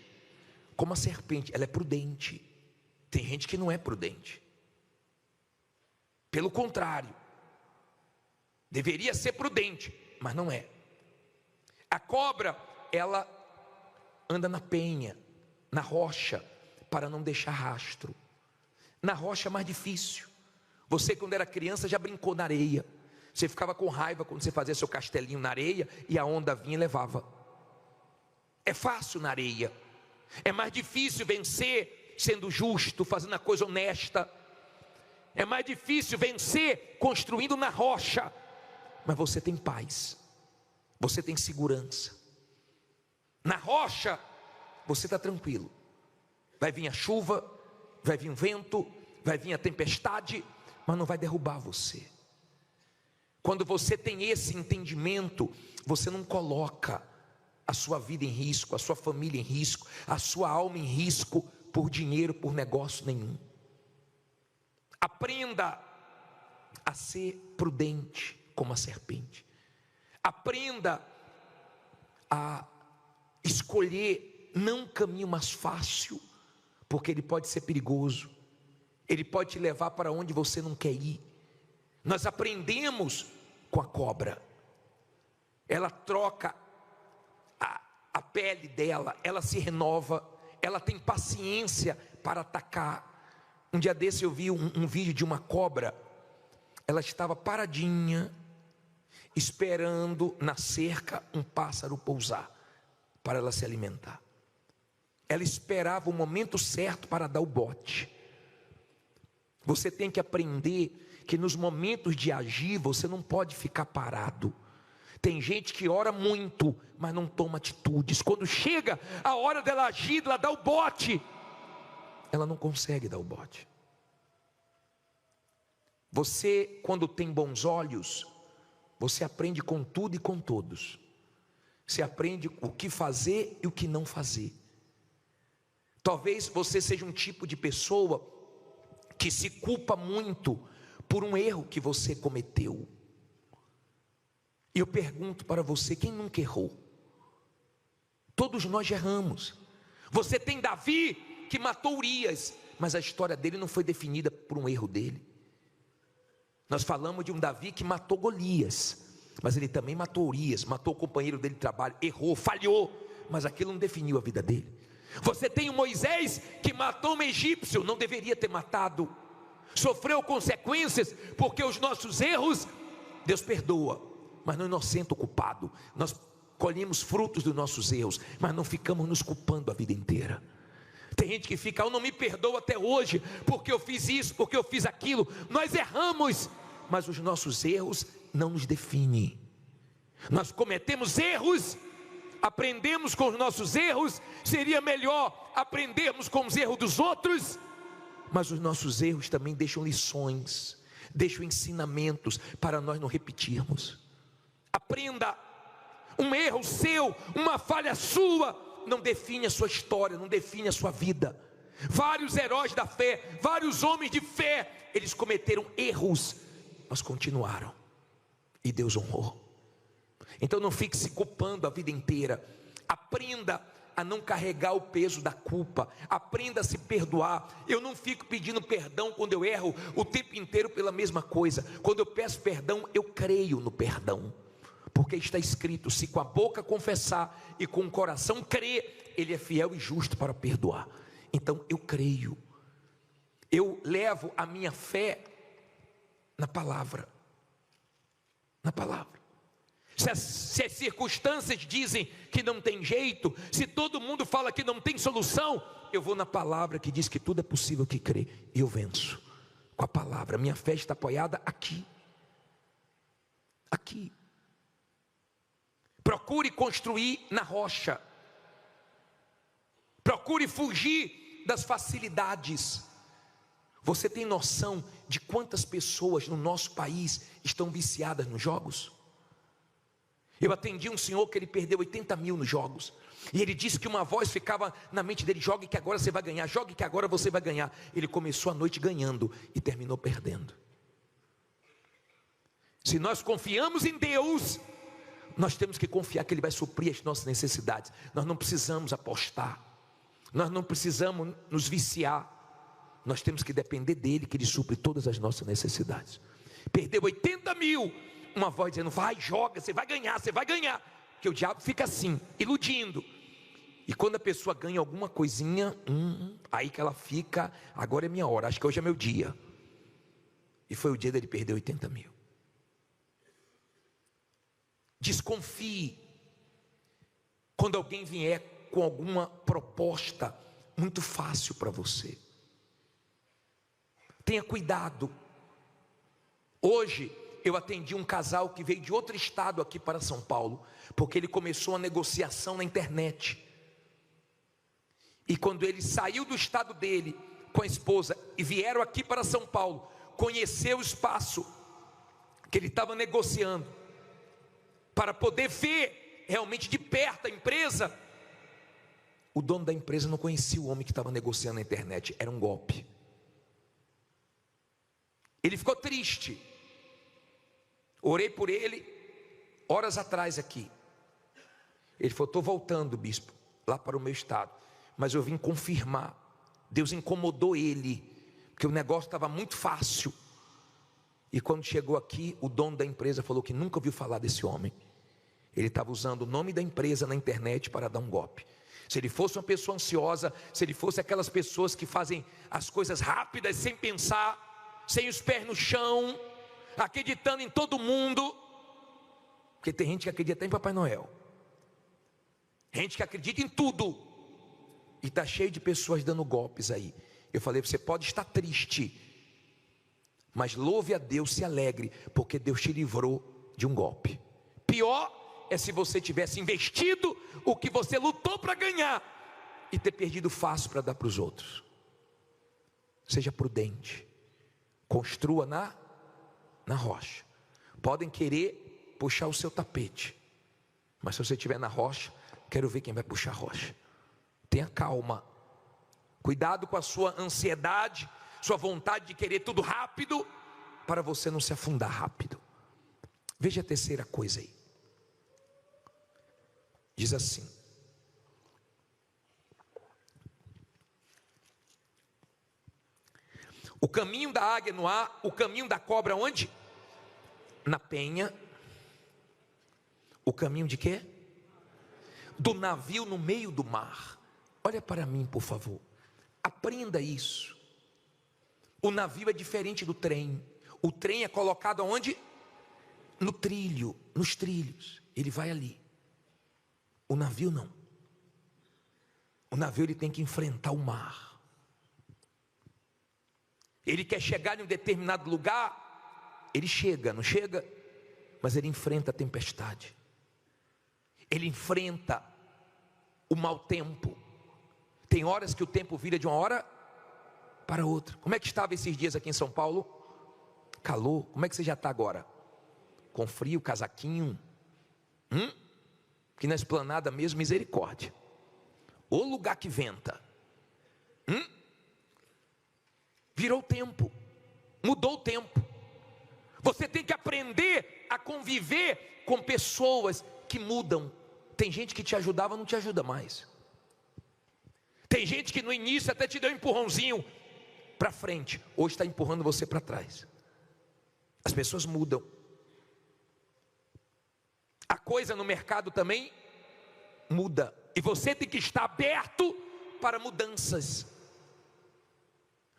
como a serpente. Ela é prudente. Tem gente que não é prudente. Pelo contrário, deveria ser prudente, mas não é. A cobra, ela anda na penha, na rocha, para não deixar rastro. Na rocha é mais difícil. Você, quando era criança, já brincou na areia. Você ficava com raiva quando você fazia seu castelinho na areia e a onda vinha e levava. É fácil na areia. É mais difícil vencer sendo justo, fazendo a coisa honesta. É mais difícil vencer construindo na rocha. Mas você tem paz, você tem segurança. Na rocha você está tranquilo. Vai vir a chuva, vai vir o vento, vai vir a tempestade, mas não vai derrubar você. Quando você tem esse entendimento, você não coloca a sua vida em risco, a sua família em risco, a sua alma em risco por dinheiro, por negócio nenhum. Aprenda a ser prudente como a serpente. Aprenda a escolher não um caminho mais fácil, porque ele pode ser perigoso. Ele pode te levar para onde você não quer ir. Nós aprendemos com a cobra. Ela troca a pele dela, ela se renova, ela tem paciência para atacar. Um dia desse eu vi um vídeo de uma cobra. Ela estava paradinha, esperando na cerca um pássaro pousar, para ela se alimentar. Ela esperava o momento certo para dar o bote. Você tem que aprender que nos momentos de agir, você não pode ficar parado. Tem gente que ora muito, mas não toma atitudes. Quando chega a hora dela agir, ela dá o bote, ela não consegue dar o bote. Você, quando tem bons olhos, você aprende com tudo e com todos. Você aprende o que fazer e o que não fazer. Talvez você seja um tipo de pessoa que se culpa muito por um erro que você cometeu. E eu pergunto para você, quem nunca errou? Todos nós erramos. Você tem Davi que matou Urias, mas a história dele não foi definida por um erro dele. Nós falamos de um Davi que matou Golias, mas ele também matou Urias, matou o companheiro dele de trabalho, errou, falhou, mas aquilo não definiu a vida dele. Você tem o Moisés que matou um egípcio, não deveria ter matado, sofreu consequências, porque os nossos erros, Deus perdoa, mas não inocenta o culpado. Nós colhemos frutos dos nossos erros, mas não ficamos nos culpando a vida inteira. Tem gente que fica, eu não me perdoo até hoje, porque eu fiz isso, porque eu fiz aquilo. Nós erramos, mas os nossos erros não nos definem. Nós cometemos erros, aprendemos com os nossos erros. Seria melhor aprendermos com os erros dos outros, mas os nossos erros também deixam lições, deixam ensinamentos para nós não repetirmos. Aprenda. Um erro seu, uma falha sua, não define a sua história, não define a sua vida. Vários heróis da fé, vários homens de fé, eles cometeram erros, mas continuaram, e Deus honrou. Então não fique se culpando a vida inteira. Aprenda a não carregar o peso da culpa. Aprenda a se perdoar. Eu não fico pedindo perdão quando eu erro o tempo inteiro pela mesma coisa. Quando eu peço perdão, eu creio no perdão, porque está escrito, se com a boca confessar e com o coração crer, Ele é fiel e justo para perdoar. Então eu creio, eu levo a minha fé na palavra. Na palavra. Se as circunstâncias dizem que não tem jeito, se todo mundo fala que não tem solução, eu vou na palavra que diz que tudo é possível que crê, e eu venço com a palavra. Minha fé está apoiada aqui. Aqui. Procure construir na rocha. Procure fugir das facilidades. Você tem noção de quantas pessoas no nosso país estão viciadas nos jogos? Eu atendi um senhor que ele perdeu 80 mil nos jogos. E ele disse que uma voz ficava na mente dele: jogue que agora você vai ganhar, jogue que agora você vai ganhar. Ele começou a noite ganhando e terminou perdendo. Se nós confiamos em Deus, nós temos que confiar que Ele vai suprir as nossas necessidades. Nós não precisamos apostar, nós não precisamos nos viciar. Nós temos que depender dEle, que Ele supre todas as nossas necessidades. Perdeu 80 mil, uma voz dizendo: vai, joga, você vai ganhar, você vai ganhar. Porque o diabo fica assim, iludindo. E quando a pessoa ganha alguma coisinha, aí que ela fica: agora é minha hora, acho que hoje é meu dia. E foi o dia dele perder 80 mil. Desconfie quando alguém vier com alguma proposta muito fácil para você. Tenha cuidado. Hoje eu atendi um casal que veio de outro estado aqui para São Paulo, porque ele começou uma negociação na internet. E quando ele saiu do estado dele com a esposa e vieram aqui para São Paulo, conhecer o espaço que ele estava negociando, para poder ver realmente de perto a empresa, o dono da empresa não conhecia o homem que estava negociando na internet, era um golpe. Ele ficou triste. Orei por ele horas atrás aqui. Ele falou: estou voltando, bispo, lá para o meu estado, mas eu vim confirmar. Deus incomodou ele, porque o negócio estava muito fácil. E quando chegou aqui, o dono da empresa falou que nunca ouviu falar desse homem. Ele estava usando o nome da empresa na internet para dar um golpe. Se ele fosse uma pessoa ansiosa, se ele fosse aquelas pessoas que fazem as coisas rápidas, sem pensar, sem os pés no chão, acreditando em todo mundo, porque tem gente que acredita em Papai Noel, gente que acredita em tudo, e está cheio de pessoas dando golpes aí. Eu falei: você pode estar triste, mas louve a Deus, se alegre, porque Deus te livrou de um golpe. Pior é se você tivesse investido o que você lutou para ganhar e ter perdido fácil para dar para os outros. Seja prudente, construa na rocha. Podem querer puxar o seu tapete, mas se você estiver na rocha, quero ver quem vai puxar a rocha. Tenha calma, cuidado com a sua ansiedade, sua vontade de querer tudo rápido, para você não se afundar rápido. Veja a terceira coisa aí. Diz assim: o caminho da águia no ar, o caminho da cobra onde? Na penha. O caminho de quê? Do navio no meio do mar. Olha para mim, por favor, aprenda isso. O navio é diferente do trem. O trem é colocado aonde? No trilho, nos trilhos. Ele vai ali. O navio não. O navio ele tem que enfrentar o mar. Ele quer chegar em um determinado lugar, ele chega, não chega? Mas ele enfrenta a tempestade. Ele enfrenta o mau tempo. Tem horas que o tempo vira de uma hora para outra. Como é que estava esses dias aqui em São Paulo? Calor. Como é que você já está agora? Com frio, casaquinho? Que na esplanada mesmo, misericórdia. O lugar que venta. Virou o tempo. Mudou o tempo. Você tem que aprender a conviver com pessoas que mudam. Tem gente que te ajudava, não te ajuda mais. Tem gente que no início até te deu um empurrãozinho para frente, hoje está empurrando você para trás. As pessoas mudam. A coisa no mercado também muda, e você tem que estar aberto para mudanças.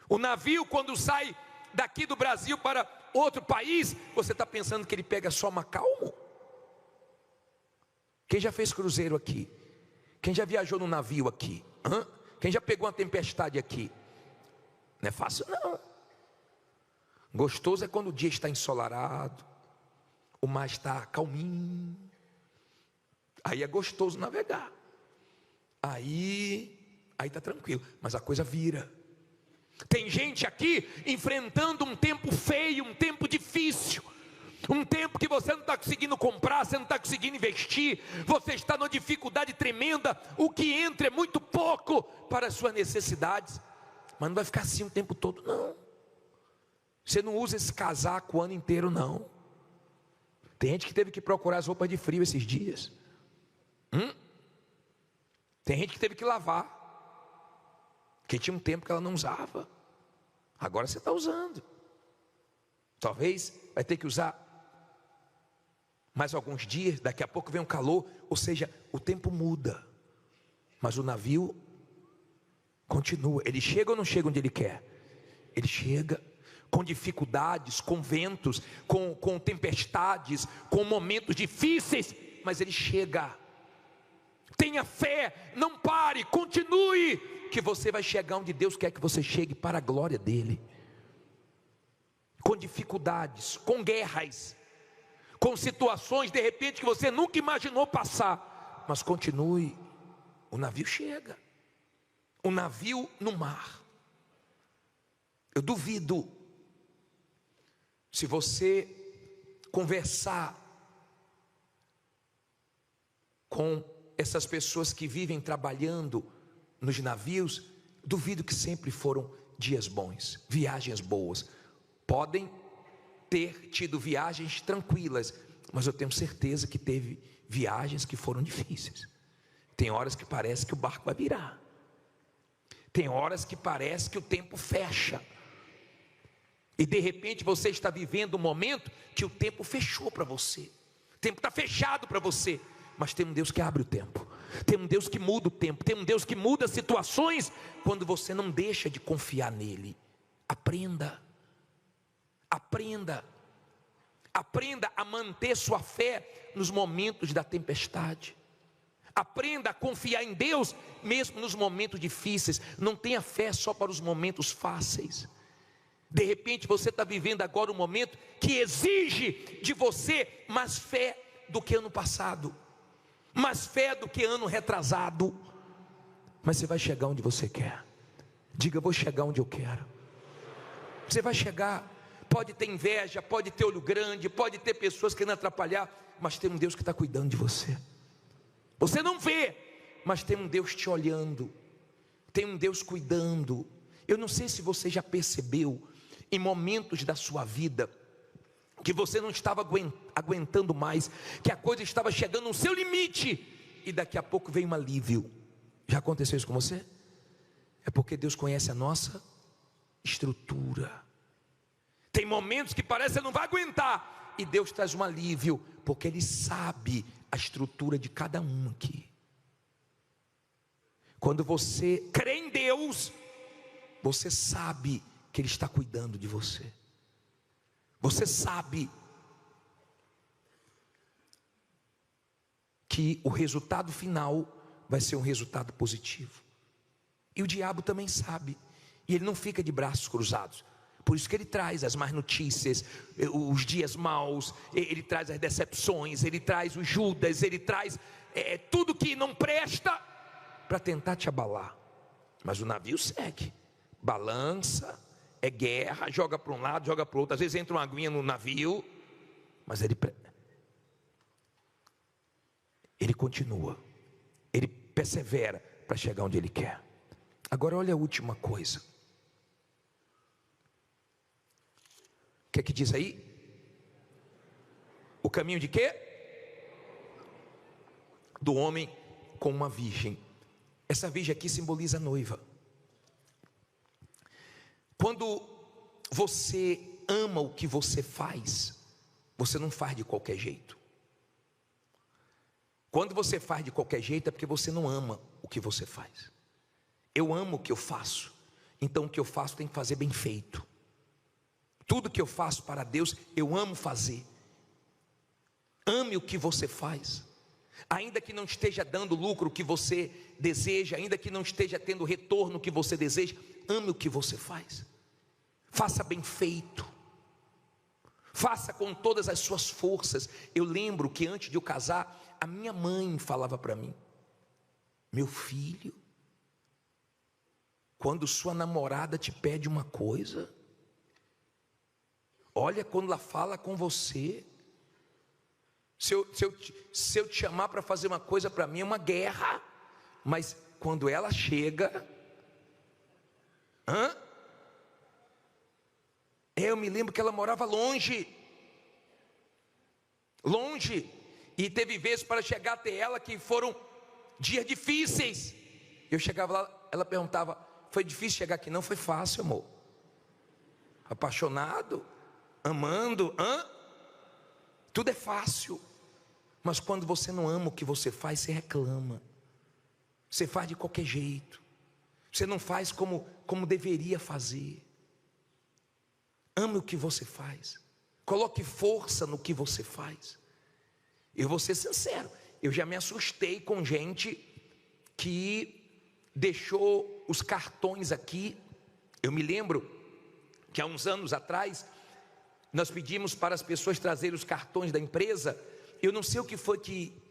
O navio, quando sai daqui do Brasil para outro país, você está pensando que ele pega só Macau? Quem já fez cruzeiro aqui? Quem já viajou no navio aqui? Quem já pegou uma tempestade aqui? Não é fácil não. Gostoso é quando o dia está ensolarado, o mar está calminho, aí é gostoso navegar, aí está tranquilo, mas a coisa vira. Tem gente aqui enfrentando um tempo feio, um tempo difícil, Um tempo que você não está conseguindo comprar, você não está conseguindo investir, você está numa dificuldade tremenda, o que entra é muito pouco para as suas necessidades, mas não vai ficar assim o tempo todo, não. Você não usa esse casaco o ano inteiro, não. Tem gente que teve que procurar as roupas de frio esses dias. Tem gente que teve que lavar, porque tinha um tempo que ela não usava, agora você está usando. Talvez vai ter que usar mais alguns dias, daqui a pouco vem um calor, ou seja, o tempo muda, mas o navio continua. Ele chega ou não chega onde ele quer? Ele chega com dificuldades, com ventos, com tempestades, com momentos difíceis, mas ele chega. Tenha fé, não pare, continue, que você vai chegar onde Deus quer que você chegue, para a glória dele. Com dificuldades, com guerras, com situações de repente que você nunca imaginou passar, mas continue, o navio chega, o navio no mar. Eu duvido, se você conversar com essas pessoas que vivem trabalhando nos navios, duvido que sempre foram dias bons, viagens boas. Podem ter tido viagens tranquilas, mas eu tenho certeza que teve viagens que foram difíceis. Tem horas que parece que o barco vai virar, tem horas que parece que o tempo fecha, e de repente você está vivendo um momento que o tempo fechou para você, o tempo está fechado para você, mas tem um Deus que abre o tempo, tem um Deus que muda o tempo, tem um Deus que muda situações, quando você não deixa de confiar nele. Aprenda a manter sua fé nos momentos da tempestade. Aprenda a confiar em Deus mesmo nos momentos difíceis. Não tenha fé só para os momentos fáceis. De repente você está vivendo agora um momento que exige de você mais fé do que ano passado, mais fé do que ano retrasado, mas você vai chegar onde você quer. Diga: vou chegar onde eu quero. Você vai chegar. Pode ter inveja, pode ter olho grande, pode ter pessoas querendo atrapalhar, mas tem um Deus que está cuidando de você. Você não vê, mas tem um Deus te olhando, tem um Deus cuidando. Eu não sei se você já percebeu, em momentos da sua vida, que você não estava aguentando mais, que a coisa estava chegando no seu limite, e daqui a pouco veio um alívio. Já aconteceu isso com você? É porque Deus conhece a nossa estrutura. Tem momentos que parece que você não vai aguentar, e Deus traz um alívio, porque Ele sabe a estrutura de cada um aqui. Quando você crê em Deus, você sabe que Ele está cuidando de você. Você sabe que o resultado final vai ser um resultado positivo. E o diabo também sabe, e ele não fica de braços cruzados. Por isso que ele traz as más notícias, os dias maus, ele traz as decepções, ele traz o Judas, ele traz tudo que não presta para tentar te abalar. Mas o navio segue, balança, é guerra, joga para um lado, joga para o outro. Às vezes entra uma aguinha no navio, mas ele continua, ele persevera para chegar onde ele quer. Agora olha a última coisa. O que é que diz aí? O caminho de quê? Do homem com uma virgem. Essa virgem aqui simboliza a noiva. Quando você ama o que você faz, você não faz de qualquer jeito. Quando você faz de qualquer jeito é porque você não ama o que você faz. Eu amo o que eu faço, então o que eu faço tem que fazer bem feito. Tudo que eu faço para Deus, eu amo fazer. Ame o que você faz, ainda que não esteja dando lucro que você deseja, ainda que não esteja tendo retorno que você deseja, ame o que você faz. Faça bem feito, faça com todas as suas forças. Eu lembro que antes de eu casar, a minha mãe falava para mim: meu filho, quando sua namorada te pede uma coisa, olha, quando ela fala com você, Se eu te chamar para fazer uma coisa, para mim é uma guerra. Mas quando ela chega, eu me lembro que ela morava longe, e teve vezes para chegar até ela que foram dias difíceis. Eu chegava lá, ela perguntava: foi difícil chegar aqui? Não, foi fácil, amor. Apaixonado, amando, tudo é fácil. Mas quando você não ama o que você faz, você reclama. Você faz de qualquer jeito. Você não faz como deveria fazer. Ame o que você faz. Coloque força no que você faz. Eu vou ser sincero, eu já me assustei com gente que deixou os cartões aqui. Eu me lembro que há uns anos atrás nós pedimos para as pessoas trazerem os cartões da empresa. Eu não sei o que foi que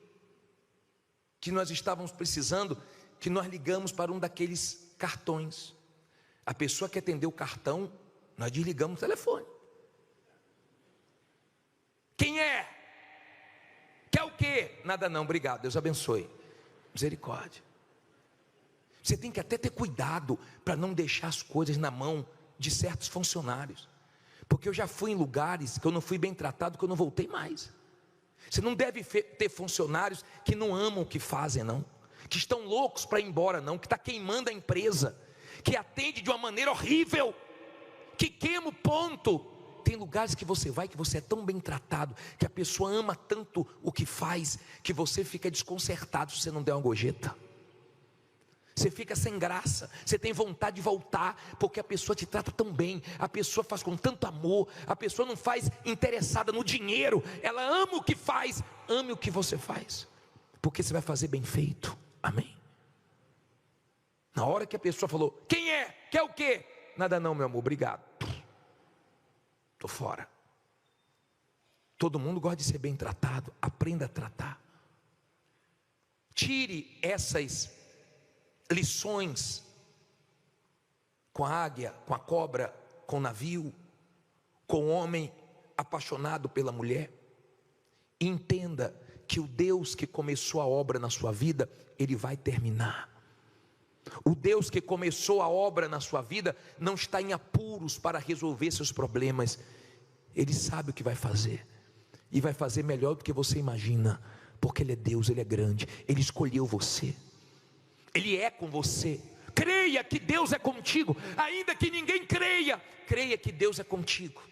nós estávamos precisando, que nós ligamos para um daqueles cartões. A pessoa que atendeu o cartão, nós desligamos o telefone. Quem é? Quer o quê? Nada não, obrigado, Deus abençoe. Misericórdia. Você tem que até ter cuidado para não deixar as coisas na mão de certos funcionários. Porque eu já fui em lugares que eu não fui bem tratado, que eu não voltei mais. Você não deve ter funcionários que não amam o que fazem, não. Que estão loucos para ir embora, não. Que está queimando a empresa. Que atende de uma maneira horrível. Que queima o ponto. Tem lugares que você vai, que você é tão bem tratado, que a pessoa ama tanto o que faz, que você fica desconcertado se você não der uma gorjeta. Você fica sem graça, você tem vontade de voltar, porque a pessoa te trata tão bem, a pessoa faz com tanto amor, a pessoa não faz interessada no dinheiro, ela ama o que faz. Ame o que você faz, porque você vai fazer bem feito, amém? Na hora que a pessoa falou: quem é? Quer o quê? Nada não, meu amor, obrigado, estou fora. Todo mundo gosta de ser bem tratado, aprenda a tratar. Tire essas lições com a águia, com a cobra, com o navio, com o homem apaixonado pela mulher. E entenda que o Deus que começou a obra na sua vida, Ele vai terminar. O Deus que começou a obra na sua vida não está em apuros para resolver seus problemas. Ele sabe o que vai fazer, e vai fazer melhor do que você imagina, porque Ele é Deus, Ele é grande, Ele escolheu você, Ele é com você. Creia que Deus é contigo, ainda que ninguém creia. Creia que Deus é contigo.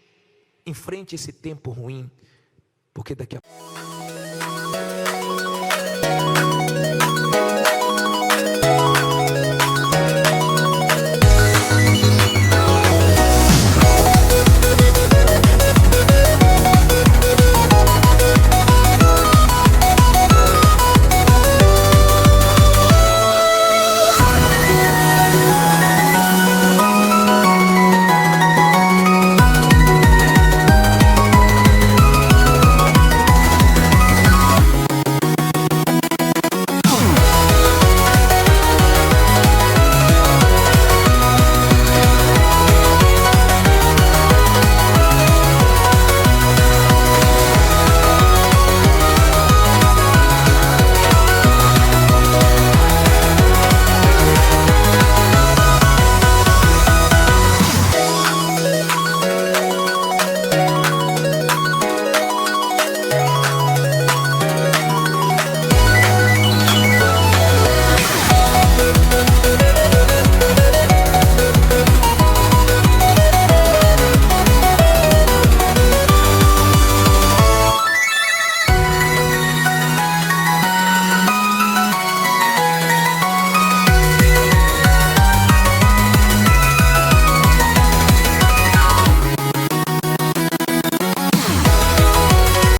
Enfrente esse tempo ruim, porque daqui a pouco